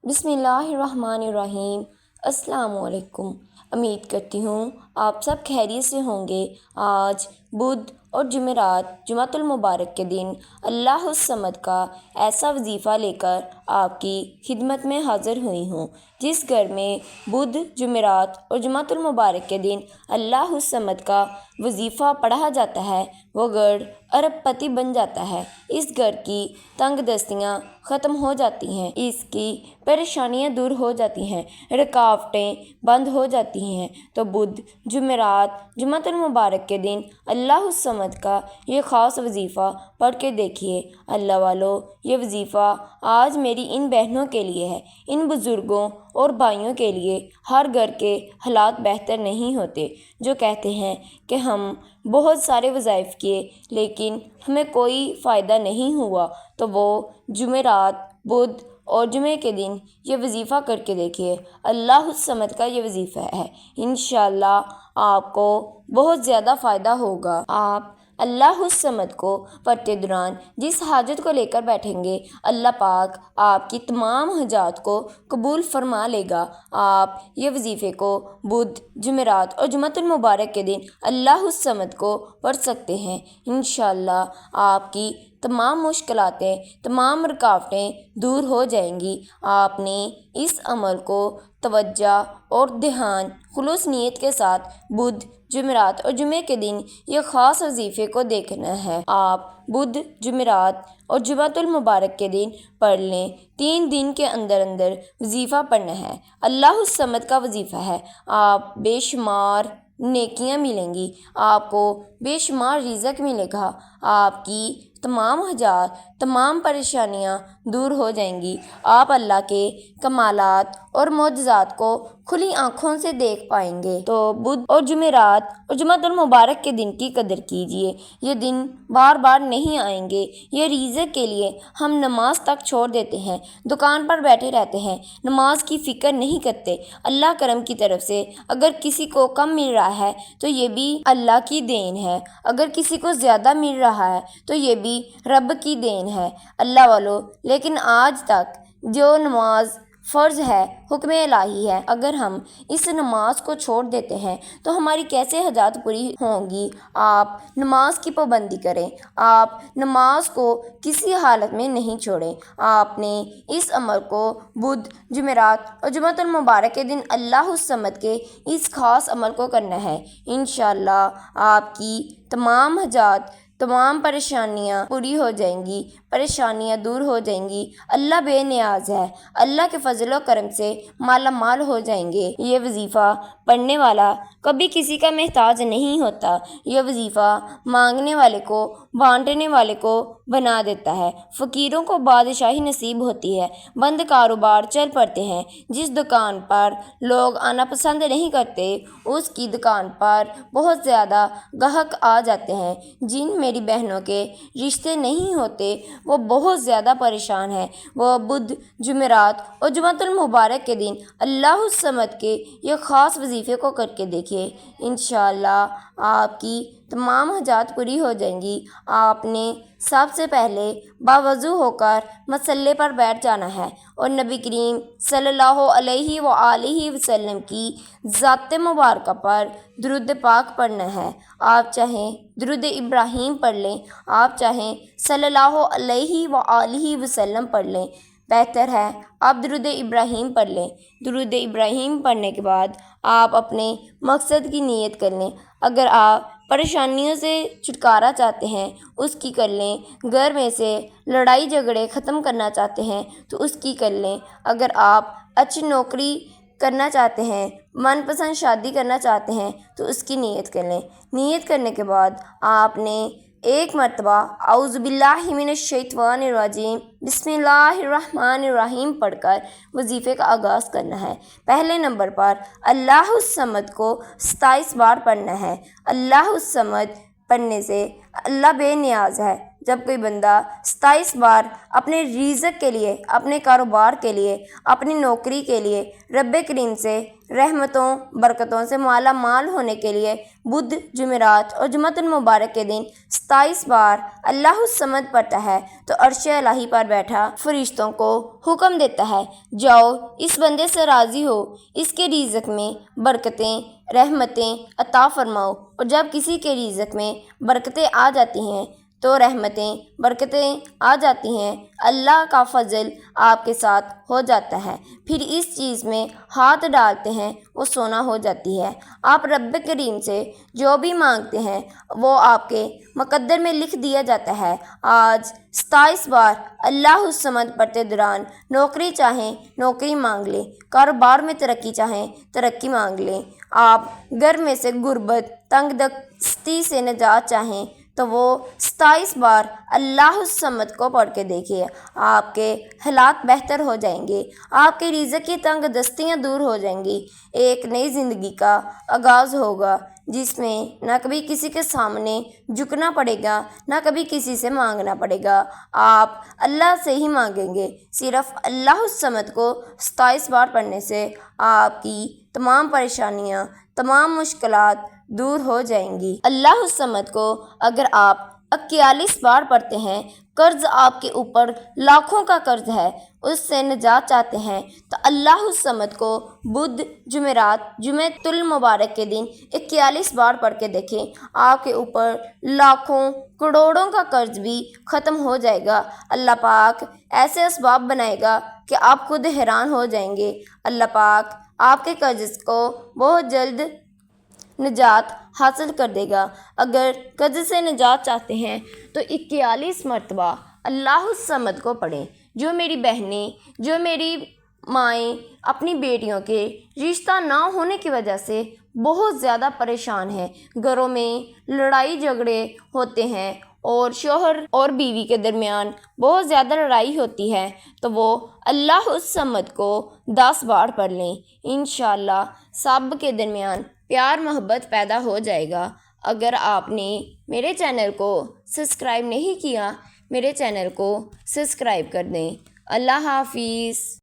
بسم اللہ الرحمن الرحیم۔ السلام علیکم۔ امید کرتی ہوں آپ سب خیریت سے ہوں گے۔ آج بدھ اور جمعرات جمعۃ المبارک کے دن اللہ الصمد کا ایسا وظیفہ لے کر آپ کی خدمت میں حاضر ہوئی ہوں۔ جس گھر میں بدھ، جمعرات اور جمعۃ المبارک کے دن اللہ الصمد کا وظیفہ پڑھا جاتا ہے وہ گھر ارب پتی بن جاتا ہے۔ اس گھر کی تنگ دستیاں ختم ہو جاتی ہیں، اس کی پریشانیاں دور ہو جاتی ہیں، رکاوٹیں بند ہو جاتی ہیں۔ تو بدھ، جمعرات، جمعۃ المبارک کے دن اللہ الصمد کا یہ خاص وظیفہ پڑھ کے دیکھیے۔ اللہ والو، یہ وظیفہ آج میری ان بہنوں کے لیے ہے، ان بزرگوں اور بھائیوں کے لیے۔ ہر گھر کے حالات بہتر نہیں ہوتے، جو کہتے ہیں کہ ہم بہت سارے وظائف کیے لیکن ہمیں کوئی فائدہ نہیں ہوا، تو وہ جمعرات، بدھ اور جمعے کے دن یہ وظیفہ کر کے دیکھیے۔ اللہ الصمد کا یہ وظیفہ ہے، انشاءاللہ آپ کو بہت زیادہ فائدہ ہوگا۔ آپ اللہ الصمد کو پڑھتے دوران جس حاجت کو لے کر بیٹھیں گے، اللہ پاک آپ کی تمام حاجات کو قبول فرما لے گا۔ آپ یہ وظیفے کو بدھ، جمعرات اور جمعۃ المبارک کے دن اللہ الصمد کو پڑھ سکتے ہیں۔ انشاءاللہ آپ کی تمام مشکلاتیں، تمام رکاوٹیں دور ہو جائیں گی۔ آپ نے اس عمل کو توجہ اور دھیان، خلوص نیت کے ساتھ بدھ، جمعرات اور جمعے کے دن یہ خاص وظیفے کو دیکھنا ہے۔ آپ بدھ، جمعرات اور جمعۃ المبارک کے دن پڑھ لیں۔ 3 دن کے اندر اندر وظیفہ پڑھنا ہے۔ اللہ الصمد کا وظیفہ ہے، آپ بے شمار نیکیاں ملیں گی، آپ کو بے شمار رزق ملے گا، آپ کی تمام حاجات، تمام پریشانیاں دور ہو جائیں گی۔ آپ اللہ کے کمالات اور معجزات کو کھلی آنکھوں سے دیکھ پائیں گے۔ تو بدھ اور جمعرات اور جمعۃ المبارک کے دن کی قدر کیجیے۔ یہ دن بار بار نہیں آئیں گے۔ یہ رزق کے لیے ہم نماز تک چھوڑ دیتے ہیں، دکان پر بیٹھے رہتے ہیں، نماز کی فکر نہیں کرتے۔ اللہ کرم کی طرف سے اگر کسی کو کم مل رہا ہے تو یہ بھی اللہ کی دین ہے، اگر کسی کو زیادہ مل رہا ہے تو یہ بھی رب کی دین ہے۔ اللہ والو، لیکن آج تک جو نماز فرض ہے، حکم الہی ہے، اگر ہم اس نماز کو چھوڑ دیتے ہیں تو ہماری کیسے حاجات پوری ہوں گی؟ آپ نماز کی پابندی کریں، آپ نماز کو کسی حالت میں نہیں چھوڑیں۔ آپ نے اس عمل کو بدھ، جمعرات اور جمعۃ المبارک کے دن اللہ الصمد کے اس خاص عمل کو کرنا ہے۔ انشاءاللہ آپ کی تمام حاجات، تمام پریشانیاں پوری ہو جائیں گی، پریشانیاں دور ہو جائیں گی۔ اللہ بے نیاز ہے، اللہ کے فضل و کرم سے مالا مال ہو جائیں گے۔ یہ وظیفہ پڑھنے والا کبھی کسی کا محتاج نہیں ہوتا۔ یہ وظیفہ مانگنے والے کو، بانٹنے والے کو بنا دیتا ہے۔ فقیروں کو بادشاہی نصیب ہوتی ہے، بند کاروبار چل پڑتے ہیں۔ جس دکان پر لوگ آنا پسند نہیں کرتے، اس کی دکان پر بہت زیادہ گاہک آ جاتے ہیں۔ جن میری بہنوں کے رشتے نہیں ہوتے وہ بہت زیادہ پریشان ہیں، وہ بدھ، جمعرات اور جمعۃ المبارک کے دن اللہ الصمد کے یہ خاص وظیفے کو کر کے دیکھیے۔ انشاءاللہ آپ کی تمام حاجات پوری ہو جائیں گی۔ آپ نے سب سے پہلے باوضو ہو کر مصلی پر بیٹھ جانا ہے اور نبی کریم صلی اللہ علیہ وآلہ وسلم کی ذات مبارکہ پر درود پاک پڑھنا ہے۔ آپ چاہیں درود ابراہیم پڑھ لیں، آپ چاہیں صلی اللہ علیہ وآلہ وسلم پڑھ لیں، بہتر ہے آپ درود ابراہیم پڑھ لیں۔ درود ابراہیم پڑھنے کے بعد آپ اپنے مقصد کی نیت کر لیں۔ اگر آپ پریشانیوں سے چھٹکارا چاہتے ہیں اس کی کر لیں، گھر میں سے لڑائی جھگڑے ختم کرنا چاہتے ہیں تو اس کی کر لیں، اگر آپ اچھی نوکری کرنا چاہتے ہیں، من پسند شادی کرنا چاہتے ہیں تو اس کی نیت کر لیں۔ نیت کرنے کے بعد آپ نے ایک مرتبہ اعوذ باللہ من الشیطان الرجیم بسم اللہ الرحمن الرحیم پڑھ کر وظیفے کا آغاز کرنا ہے۔ پہلے نمبر پر اللہ الصمد کو 27 بار پڑھنا ہے۔ اللہ الصمد پڑھنے سے اللہ بے نیاز ہے، جب کوئی بندہ 27 بار اپنے رزق کے لیے، اپنے کاروبار کے لیے، اپنی نوکری کے لیے رب کریم سے رحمتوں برکتوں سے مالا مال ہونے کے لیے بدھ، جمعرات اور جمعۃ المبارک کے دن 27 بار اللہ الصمد پڑھتا ہے تو عرش الہی پر بیٹھا فرشتوں کو حکم دیتا ہے، جاؤ اس بندے سے راضی ہو، اس کے رزق میں برکتیں رحمتیں عطا فرماؤ۔ اور جب کسی کے رزق میں برکتیں آ جاتی ہیں تو رحمتیں برکتیں آ جاتی ہیں، اللہ کا فضل آپ کے ساتھ ہو جاتا ہے، پھر اس چیز میں ہاتھ ڈالتے ہیں وہ سونا ہو جاتی ہے۔ آپ رب کریم سے جو بھی مانگتے ہیں وہ آپ کے مقدر میں لکھ دیا جاتا ہے۔ آج 27 بار اللہ الصمد پڑھتے دوران نوکری چاہیں نوکری مانگ لیں، کاروبار میں ترقی چاہیں ترقی مانگ لیں، آپ گھر میں سے غربت تنگ دستی سے نجات چاہیں تو وہ 27 بار اللہ الصمد کو پڑھ کے دیکھیے، آپ کے حالات بہتر ہو جائیں گے، آپ کے رزق کی تنگ دستیاں دور ہو جائیں گی، ایک نئی زندگی کا آغاز ہوگا جس میں نہ کبھی کسی کے سامنے جھکنا پڑے گا، نہ کبھی کسی سے مانگنا پڑے گا، آپ اللہ سے ہی مانگیں گے۔ صرف اللہ الصمد کو 27 بار پڑھنے سے آپ کی تمام پریشانیاں، تمام مشکلات دور ہو جائیں گی۔ اللہ الصمد کو اگر آپ 41 بار پڑھتے ہیں، قرض آپ کے اوپر لاکھوں کا قرض ہے، اس سے نجات چاہتے ہیں تو اللہ الصمد کو بدھ، جمعرات، جمعۃ المبارک کے دن 41 بار پڑھ کے دیکھیں، آپ کے اوپر لاکھوں کروڑوں کا قرض بھی ختم ہو جائے گا۔ اللہ پاک ایسے اسباب بنائے گا کہ آپ خود حیران ہو جائیں گے۔ اللہ پاک آپ کے قرض کو بہت جلد نجات حاصل کر دے گا۔ اگر قرض سے نجات چاہتے ہیں تو 41 مرتبہ اللہ الصمد کو پڑھیں۔ جو میری بہنیں، جو میری مائیں اپنی بیٹیوں کے رشتہ نہ ہونے کی وجہ سے بہت زیادہ پریشان ہیں، گھروں میں لڑائی جھگڑے ہوتے ہیں اور شوہر اور بیوی کے درمیان بہت زیادہ لڑائی ہوتی ہے تو وہ اللہ الصمد کو 10 بار پڑھ لیں، انشاءاللہ سب کے درمیان پیار محبت پیدا ہو جائے گا۔ اگر آپ نے میرے چینل کو سبسکرائب نہیں کیا، میرے چینل کو سبسکرائب کر دیں۔ اللہ حافظ۔